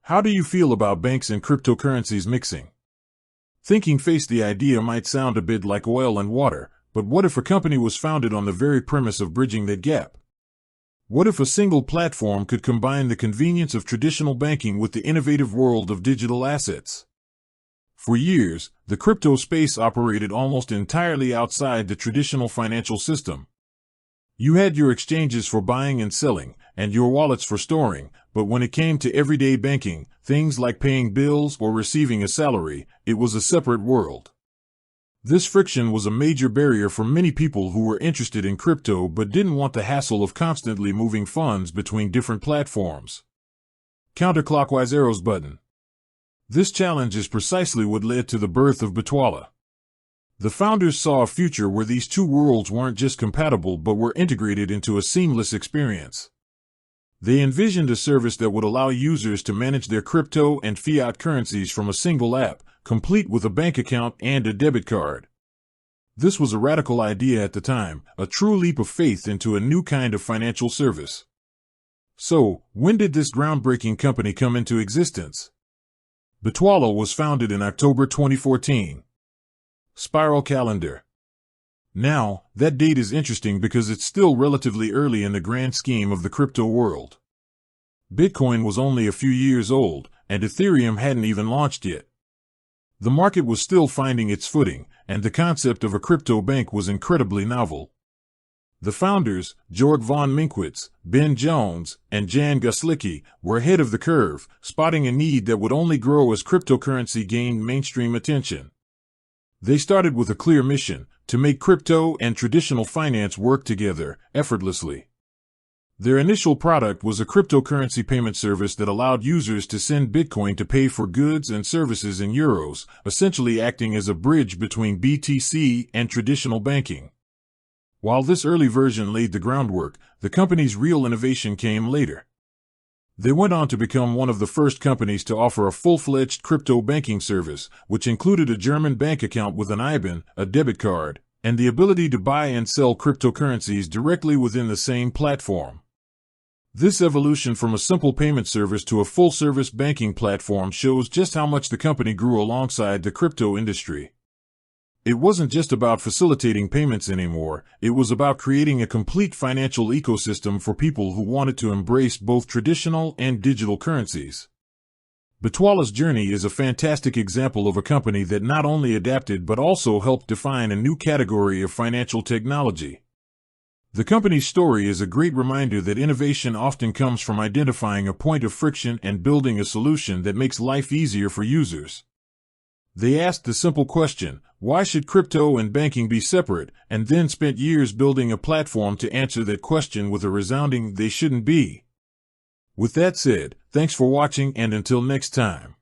How do you feel about banks and cryptocurrencies mixing? Thinking face the idea might sound a bit like oil and water, but what if a company was founded on the very premise of bridging that gap? What if a single platform could combine the convenience of traditional banking with the innovative world of digital assets? For years, the crypto space operated almost entirely outside the traditional financial system. You had your exchanges for buying and selling, and your wallets for storing, but when it came to everyday banking, things like paying bills or receiving a salary, it was a separate world. This friction was a major barrier for many people who were interested in crypto but didn't want the hassle of constantly moving funds between different platforms. Counterclockwise arrows button. This challenge is precisely what led to the birth of Bitwala. The founders saw a future where these two worlds weren't just compatible but were integrated into a seamless experience. They envisioned a service that would allow users to manage their crypto and fiat currencies from a single app, complete with a bank account and a debit card. This was a radical idea at the time, a true leap of faith into a new kind of financial service. So, when did this groundbreaking company come into existence? Bitwala was founded in October 2014. Spiral calendar. Now, that date is interesting because it's still relatively early in the grand scheme of the crypto world. Bitcoin was only a few years old, and Ethereum hadn't even launched yet. The market was still finding its footing, and the concept of a crypto bank was incredibly novel. The founders, Georg von Minkwitz, Ben Jones, and Jan Guslicki, were ahead of the curve, spotting a need that would only grow as cryptocurrency gained mainstream attention. They started with a clear mission: to make crypto and traditional finance work together, effortlessly. Their initial product was a cryptocurrency payment service that allowed users to send Bitcoin to pay for goods and services in euros, essentially acting as a bridge between BTC and traditional banking. While this early version laid the groundwork, the company's real innovation came later. They went on to become one of the first companies to offer a full-fledged crypto banking service, which included a German bank account with an IBAN, a debit card, and the ability to buy and sell cryptocurrencies directly within the same platform. This evolution from a simple payment service to a full-service banking platform shows just how much the company grew alongside the crypto industry. It wasn't just about facilitating payments anymore, it was about creating a complete financial ecosystem for people who wanted to embrace both traditional and digital currencies. Bitwala's journey is a fantastic example of a company that not only adapted but also helped define a new category of financial technology. The company's story is a great reminder that innovation often comes from identifying a point of friction and building a solution that makes life easier for users. They asked the simple question, why should crypto and banking be separate, and then spent years building a platform to answer that question with a resounding "they shouldn't be." With that said, thanks for watching, and until next time.